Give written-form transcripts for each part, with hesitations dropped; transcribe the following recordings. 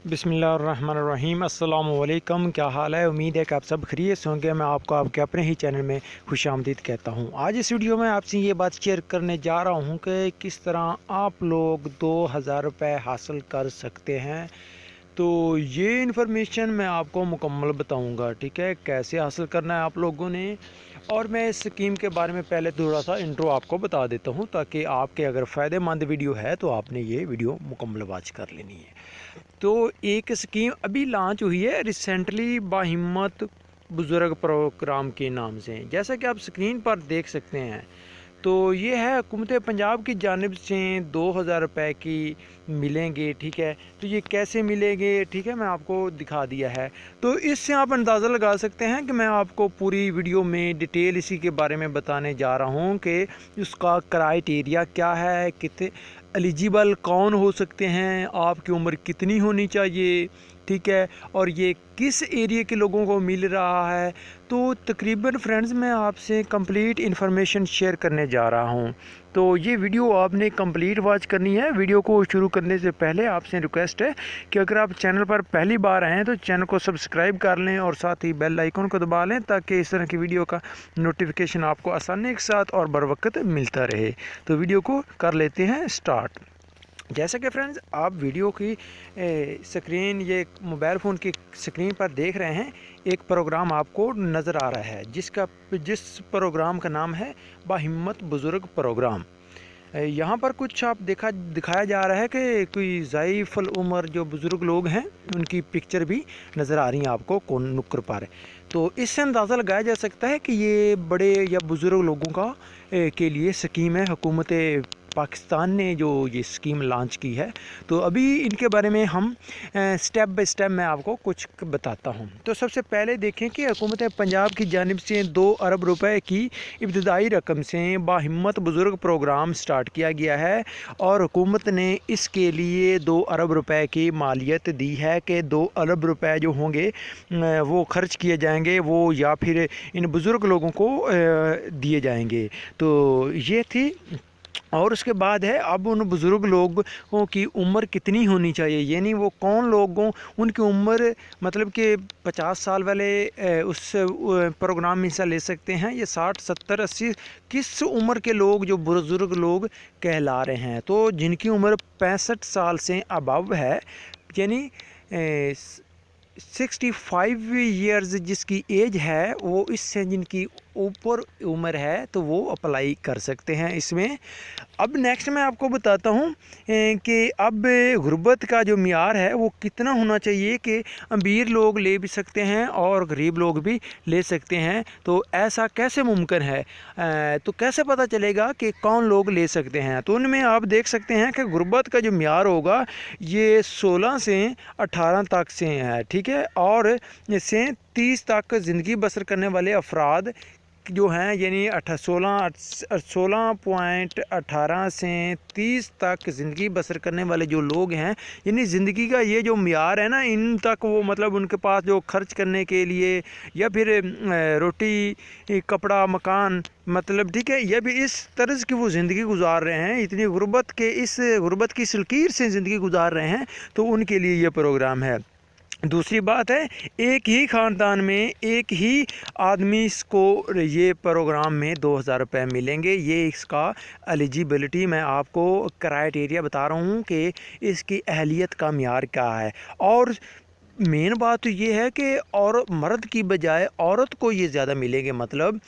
बिस्मिल्लाहिर्रहमानिर्रहीम। अस्सलामुअलैकुम। क्या हाल है? उम्मीद है कि आप सब खैरियत से होंगे। मैं आपको आपके अपने ही चैनल में खुशामदीद कहता हूं। आज इस वीडियो में आपसे ये बात शेयर करने जा रहा हूं कि किस तरह आप लोग 2000 रुपये हासिल कर सकते हैं। तो ये इन्फॉर्मेशन मैं आपको मुकम्मल बताऊंगा, ठीक है, कैसे हासिल करना है आप लोगों ने। और मैं इस स्कीम के बारे में पहले थोड़ा सा इंट्रो आपको बता देता हूं, ताकि आपके अगर फ़ायदेमंद वीडियो है तो आपने ये वीडियो मुकम्मल वॉच कर लेनी है। तो एक स्कीम अभी लॉन्च हुई है रिसेंटली बाहिम्मत बुज़ुर्ग प्रोग्राम के नाम से, जैसा कि आप स्क्रीन पर देख सकते हैं। तो ये है हुकूमत पंजाब की जानिब से 2000 रुपये की मिलेंगे, ठीक है। तो ये कैसे मिलेंगे, ठीक है, मैं आपको दिखा दिया है। तो इससे आप अंदाज़ा लगा सकते हैं कि मैं आपको पूरी वीडियो में डिटेल इसी के बारे में बताने जा रहा हूँ कि उसका क्राइटेरिया क्या है, कितने एलिजिबल कौन हो सकते हैं, आपकी उम्र कितनी होनी चाहिए, ठीक है, और ये किस एरिया के लोगों को मिल रहा है। तो तकरीबन फ्रेंड्स मैं आपसे कंप्लीट इन्फॉर्मेशन शेयर करने जा रहा हूं। तो ये वीडियो आपने कंप्लीट वॉच करनी है। वीडियो को शुरू करने से पहले आपसे रिक्वेस्ट है कि अगर आप चैनल पर पहली बार आए हैं तो चैनल को सब्सक्राइब कर लें और साथ ही बेल आइकन को दबा लें, ताकि इस तरह की वीडियो का नोटिफिकेशन आपको आसानी के साथ और बर वक्त मिलता रहे। तो वीडियो को कर लेते हैं स्टार्ट। जैसा कि फ्रेंड्स आप वीडियो की स्क्रीन, ये मोबाइल फ़ोन की स्क्रीन पर देख रहे हैं, एक प्रोग्राम आपको नज़र आ रहा है जिस प्रोग्राम का नाम है बाहिम्मत बुज़ुर्ग प्रोग्राम। यहाँ पर कुछ आप दिखाया जा रहा है कि कोई ज़ाइफ़ुल उम्र जो बुज़ुर्ग लोग हैं उनकी पिक्चर भी नज़र आ रही हैं आपको कौन नुक्कड़ पर। तो इससे अंदाज़ा लगाया जा सकता है कि ये बड़े या बुज़ुर्ग लोगों का के लिए स्कीम है। हुकूमत पाकिस्तान ने जो ये स्कीम लॉन्च की है, तो अभी इनके बारे में हम स्टेप बाय स्टेप मैं आपको कुछ बताता हूं। तो सबसे पहले देखें कि हुकूमत पंजाब की जानिब से 2 अरब रुपए की इब्तदाई रकम से बाहिम्मत बुज़ुर्ग प्रोग्राम स्टार्ट किया गया है, और हुकूमत ने इसके लिए 2 अरब रुपए की मालियत दी है कि 2 अरब रुपए जो होंगे वो खर्च किए जाएंगे, वो या फिर इन बुज़ुर्ग लोगों को दिए जाएंगे। तो ये थी। और उसके बाद है अब उन बुज़ुर्ग लोगों की उम्र कितनी होनी चाहिए, यानी वो कौन लोगों, उनकी उम्र मतलब कि 50 साल वाले उस प्रोग्राम में हिस्सा ले सकते हैं, ये 60 70 80 किस उम्र के लोग जो बुज़ुर्ग लोग कहला रहे हैं। तो जिनकी उम्र 65 साल से अबव है, यानी 65 ईयर्स जिसकी एज है, वो इससे जिनकी ऊपर उम्र है तो वो अप्लाई कर सकते हैं इसमें। अब नेक्स्ट मैं आपको बताता हूँ कि अब गुर्बत का जो मियार है वो कितना होना चाहिए कि अमीर लोग ले भी सकते हैं और गरीब लोग भी ले सकते हैं। तो ऐसा कैसे मुमकिन है, तो कैसे पता चलेगा कि कौन लोग ले सकते हैं। तो उनमें आप देख सकते हैं कि गुर्बत का जो मियार होगा ये 16 से 18 तक से है, ठीक है, और इससे 30 तक ज़िंदगी बसर करने वाले अफराद जो हैं, यानी 16.18 से 30 तक ज़िंदगी बसर करने वाले जो लोग हैं, यानी ज़िंदगी का ये जो मियार है ना, इन तक वो मतलब उनके पास जो खर्च करने के लिए या फिर रोटी कपड़ा मकान, मतलब ठीक है, यह भी इस तरह की वो ज़िंदगी गुजार रहे हैं, इतनी गुर्बत के इस गुर्बत की लकीर से ज़िंदगी गुजार रहे हैं, तो उनके लिए ये प्रोग्राम है। दूसरी बात है, एक ही ख़ानदान में एक ही आदमी को ये प्रोग्राम में 2000 रुपये मिलेंगे। ये इसका एलिजिबिलिटी मैं आपको क्राइटेरिया बता रहा हूँ कि इसकी अहलियत का मियार क्या है। और मेन बात तो ये है कि और मर्द की बजाय औरत को ये ज़्यादा मिलेंगे, मतलब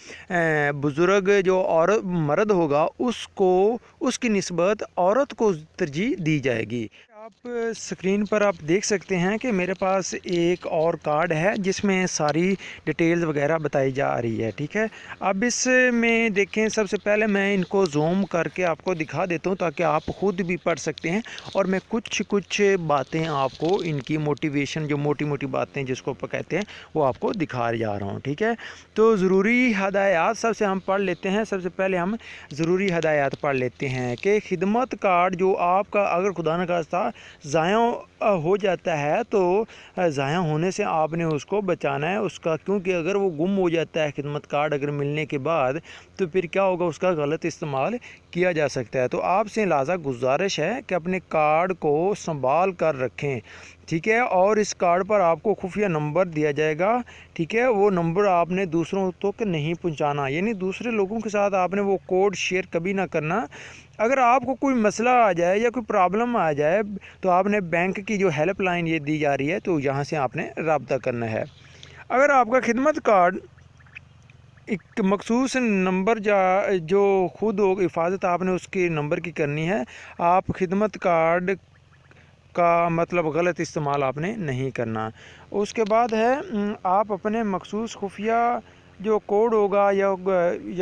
बुज़ुर्ग जो और मर्द होगा उसको उसकी निस्बत औरत को तरजीह दी जाएगी। आप स्क्रीन पर आप देख सकते हैं कि मेरे पास एक और कार्ड है जिसमें सारी डिटेल्स वगैरह बताई जा रही है, ठीक है। अब इसमें देखें, सबसे पहले मैं इनको जूम करके आपको दिखा देता हूं ताकि आप ख़ुद भी पढ़ सकते हैं, और मैं कुछ बातें आपको इनकी मोटिवेशन, जो मोटी मोटी बातें जिसको कहते हैं, वो आपको दिखा जा रहा हूँ, ठीक है। तो ज़रूरी हदायत सबसे हम पढ़ लेते हैं। सबसे पहले हम ज़रूरी हदायत पढ़ लेते हैं कि खिदमत कार्ड जो आपका अगर खुदा न खास्ता ज़ाया हो जाता है, तो ज़ाया होने से आपने उसको बचाना है उसका, क्योंकि अगर वो गुम हो जाता है खिदमत कार्ड अगर मिलने के बाद, तो फिर क्या होगा, उसका गलत इस्तेमाल किया जा सकता है। तो आपसे लाज़ा गुजारिश है कि अपने कार्ड को संभाल कर रखें, ठीक है। और इस कार्ड पर आपको खुफिया नंबर दिया जाएगा, ठीक है। वो नंबर आपने दूसरों तक नहीं पहुंचाना, यानी दूसरे लोगों के साथ आपने वो कोड शेयर कभी ना करना। अगर आपको कोई मसला आ जाए या कोई प्रॉब्लम आ जाए तो आपने बैंक की जो हेल्पलाइन ये दी जा रही है, तो यहाँ से आपने रब्ता करना है। अगर आपका खिदमत कार्ड एक मखसूस नंबर जो खुद हो हिफाजत आपने उसके नंबर की करनी है, आप खिदमत कार्ड का मतलब गलत इस्तेमाल आपने नहीं करना। उसके बाद है आप अपने मखसूस खुफिया जो कोड होगा या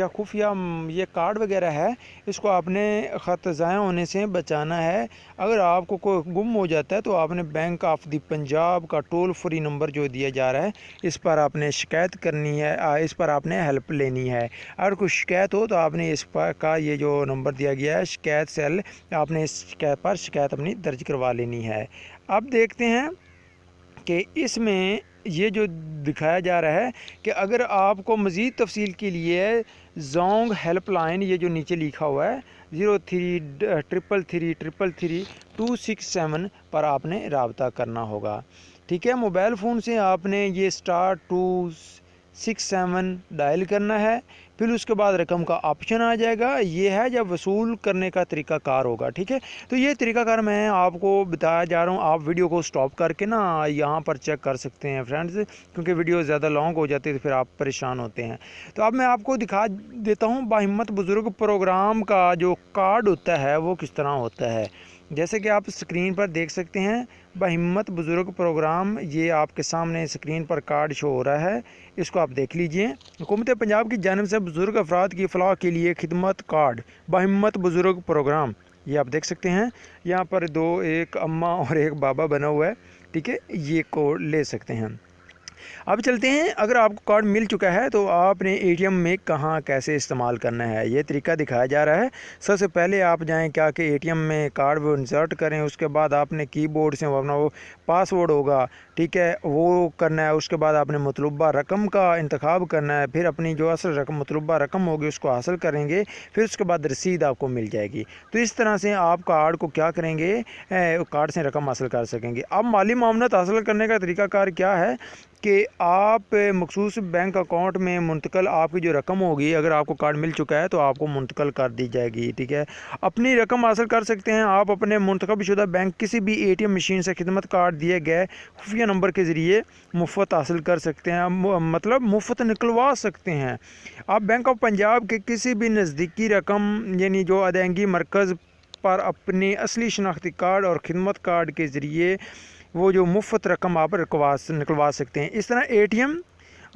खुफिया ये कार्ड वगैरह है, इसको आपने ख़त ज़ाया होने से बचाना है। अगर आपको कोई गुम हो जाता है तो आपने बैंक ऑफ द पंजाब का टोल फ्री नंबर जो दिया जा रहा है, इस पर आपने शिकायत करनी है, इस पर आपने हेल्प लेनी है। अगर कोई शिकायत हो तो आपने इस पर का ये जो नंबर दिया गया है शिकायत सेल, आपने इस शिकायत पर शिकायत अपनी दर्ज करवा लेनी है। अब देखते हैं कि इसमें ये जो दिखाया जा रहा है कि अगर आपको मज़ीद तफसील के लिए जोंग हेल्पलाइन, ये जो नीचे लिखा हुआ है 0333333267 पर आपने रब्ता करना होगा, ठीक है। मोबाइल फ़ोन से आपने ये *267 डायल करना है, फिर उसके बाद रकम का ऑप्शन आ जाएगा, ये है जब वसूल करने का तरीक़ाकार होगा, ठीक है। तो ये तरीक़ाकार मैं आपको बताया जा रहा हूँ, आप वीडियो को स्टॉप करके ना यहाँ पर चेक कर सकते हैं फ्रेंड्स, क्योंकि वीडियो ज़्यादा लॉन्ग हो जाती है तो फिर आप परेशान होते हैं। तो अब मैं आपको दिखा देता हूँ बाहिम्मत बुज़ुर्ग प्रोग्राम का जो कार्ड होता है वो किस तरह होता है। जैसे कि आप स्क्रीन पर देख सकते हैं बाहिम्मत बुज़ुर्ग प्रोग्राम, ये आपके सामने स्क्रीन पर कार्ड शो हो रहा है, इसको आप देख लीजिए। हुकूमत पंजाब की जानिब से बुज़ुर्ग अफराद की फलाह के लिए खिदमत कार्ड बाहिम्मत बुज़ुर्ग प्रोग्राम, ये आप देख सकते हैं। यहाँ पर एक अम्मा और एक बाबा बना हुआ है, ठीक है, ये कोड ले सकते हैं। अब चलते हैं, अगर आपको कार्ड मिल चुका है तो आपने एटीएम में कहाँ कैसे इस्तेमाल करना है, ये तरीका दिखाया जा रहा है। सबसे पहले आप जाएं क्या कि एटीएम में कार्ड वो इंसर्ट करें, उसके बाद आपने कीबोर्ड से अपना वो पासवर्ड होगा, ठीक है, वो करना है। उसके बाद आपने मतलूबा रकम का इंतखाब करना है, फिर अपनी जो असल रकम मतलूबा रकम होगी उसको हासिल करेंगे, फिर उसके बाद रसीद आपको मिल जाएगी। तो इस तरह से आप कार्ड को क्या करेंगे, कार्ड से रकम हासिल कर सकेंगे। अब माली मामलात हासिल करने का तरीकाकार क्या है कि आप मखसूस बैंक अकाउंट में मुंतकल आपकी जो रकम होगी, अगर आपको कार्ड मिल चुका है तो आपको मुंतकल कर दी जाएगी, ठीक है। अपनी रकम हासिल कर सकते हैं आप अपने मुंतखब शुदा बैंक किसी भी एटीएम मशीन से खिदमत कार्ड दिए गए खुफिया नंबर के ज़रिए मुफ्त हासिल कर सकते हैं, मतलब मुफ्त निकलवा सकते हैं। आप बैंक ऑफ पंजाब के किसी भी नज़दीकी रकम यानी जो अदायगी मरकज़ पर अपने असली शनाख्ती कार्ड और खिदमत कार्ड के ज़रिए वो जो मुफ्त रकम आप निकलवा सकते हैं। इस तरह एटीएम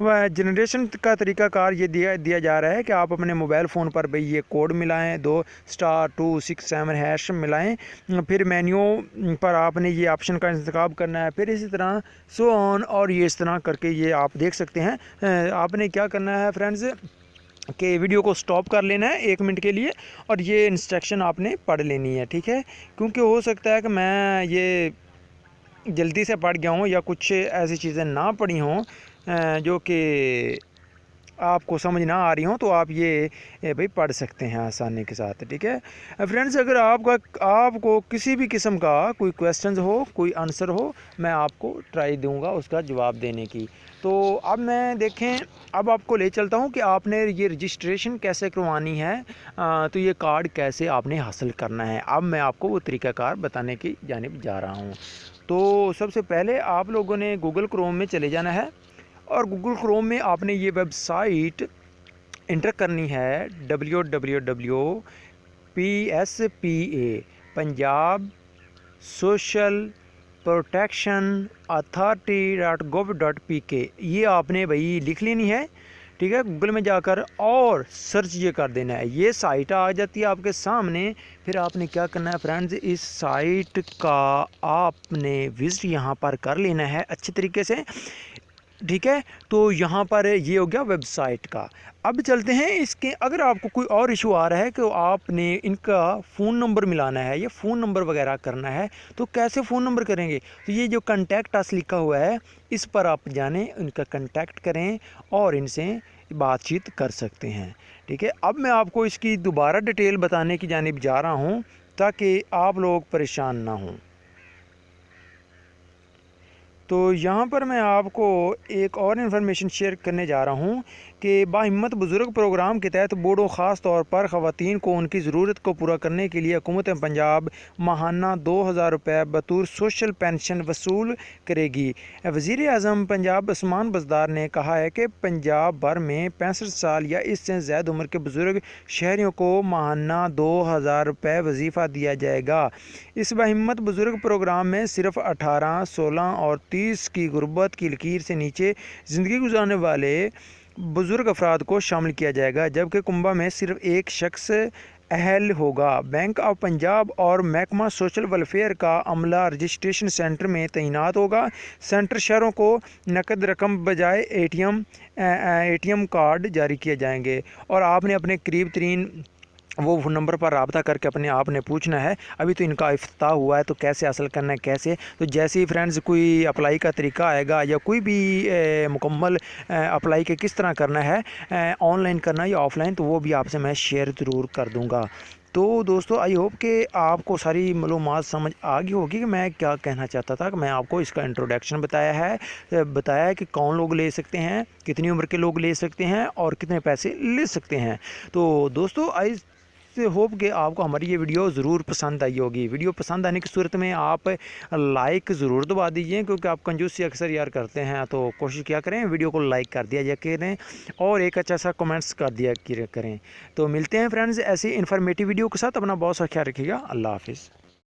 व जनरेशन का तरीकाकार ये दिया जा रहा है कि आप अपने मोबाइल फ़ोन पर भाई ये कोड मिलाएं, 2*267# मिलाएं, फिर मेन्यू पर आपने ये ऑप्शन का इंतखाब करना है, फिर इसी तरह सो ऑन, और ये इस तरह करके ये आप देख सकते हैं। आपने क्या करना है फ्रेंड्स कि वीडियो को स्टॉप कर लेना है 1 मिनट के लिए, और ये इंस्ट्रक्शन आपने पढ़ लेनी है, ठीक है। क्योंकि हो सकता है कि मैं ये जल्दी से पढ़ गया हूँ या कुछ ऐसी चीज़ें ना पढ़ी हों जो कि आपको समझ ना आ रही हो, तो आप ये भाई पढ़ सकते हैं आसानी के साथ, ठीक है फ्रेंड्स। अगर आपको किसी भी किस्म का कोई क्वेश्चन हो, कोई आंसर हो, मैं आपको ट्राई दूंगा उसका जवाब देने की। तो अब मैं देखें, अब आपको ले चलता हूं कि आपने ये रजिस्ट्रेशन कैसे करवानी है, तो ये कार्ड कैसे आपने हासिल करना है। अब मैं आपको वो तरीक़ाकार बताने की जानिब जा रहा हूँ। तो सबसे पहले आप लोगों ने गूगल क्रोम में चले जाना है, और गूगल क्रोम में आपने ये वेबसाइट इंटर करनी है www.PSPA पंजाब सोशल प्रोटेक्शन अथॉरिटी.gov.pk, ये आपने भाई लिख लेनी है, ठीक है। गूगल में जाकर और सर्च ये कर देना है, ये साइट आ जाती है आपके सामने। फिर आपने क्या करना है फ्रेंड्स, इस साइट का आपने विज़िट यहाँ पर कर लेना है अच्छे तरीके से, ठीक है। तो यहाँ पर ये हो गया वेबसाइट का। अब चलते हैं इसके, अगर आपको कोई और इशू आ रहा है कि आपने इनका फ़ोन नंबर मिलाना है या फ़ोन नंबर वगैरह करना है, तो कैसे फ़ोन नंबर करेंगे। तो ये जो कॉन्टैक्ट अस लिखा हुआ है, इस पर आप जानें, उनका कॉन्टैक्ट करें और इनसे बातचीत कर सकते हैं, ठीक है। अब मैं आपको इसकी दोबारा डिटेल बताने की जानिब जा रहा हूँ ताकि आप लोग परेशान ना हों। तो यहाँ पर मैं आपको एक और इन्फॉर्मेशन शेयर करने जा रहा हूँ कि बाहिम्मत बुज़ुर्ग प्रोग्राम के तहत बूढ़ों ख़ास तौर पर ख़वातीन को उनकी ज़रूरत को पूरा करने के लिए हुकूमत पंजाब माहाना 2000 रुपये बतौर सोशल पेंशन वसूल करेगी। वज़ीर आज़म पंजाब उस्मान बज़दार ने कहा है कि पंजाब भर में 65 साल या इससे ज़्यादा उम्र के बुज़ुर्ग शहरियों को माहाना 2000 रुपये वजीफ़ा दिया जाएगा। इस बाहिम्मत बुज़ुर्ग प्रोग्राम में सिर्फ 18, 16 और 30 की गुर्बत की लकीर से नीचे ज़िंदगी गुजारने वाले बुज़ुर्ग अफराद को शामिल किया जाएगा, जबकि कुंबा में सिर्फ एक शख्स अहल होगा। बैंक ऑफ पंजाब और महकमा सोशल वेलफेयर का अमला रजिस्ट्रेशन सेंटर में तैनात होगा। सेंटर शहरों को नकद रकम बजाय एटीएम कार्ड जारी किए जाएंगे और आपने अपने करीब तरीन वो नंबर पर रब्ता करके अपने आप ने पूछना है अभी तो इनका इफ्तिताह हुआ है तो कैसे हासिल करना है, कैसे। तो जैसे ही फ्रेंड्स कोई अप्लाई का तरीका आएगा या कोई भी मुकम्मल अप्लाई के किस तरह करना है, ऑनलाइन करना है या ऑफ़लाइन, तो वो भी आपसे मैं शेयर ज़रूर कर दूँगा। तो दोस्तों आई होप कि आपको सारी मालूमात समझ आ गई होगी कि मैं क्या कहना चाहता था। कि मैं आपको इसका इंट्रोडक्शन बताया है कि कौन लोग ले सकते हैं, कितनी उम्र के लोग ले सकते हैं और कितने पैसे ले सकते हैं। तो दोस्तों आई से होप कि आपको हमारी ये वीडियो ज़रूर पसंद आई होगी। वीडियो पसंद आने की सूरत में आप लाइक ज़रूर दबा दीजिए, क्योंकि आप कंजूसी अक्सर यार करते हैं। तो कोशिश क्या करें, वीडियो को लाइक कर दिया जा करें और एक अच्छा सा कमेंट्स कर दिया करें। तो मिलते हैं फ्रेंड्स ऐसी इन्फॉर्मेटिव वीडियो के साथ। अपना बहुत सा ख्याल रखिएगा। अल्लाह हाफिज़।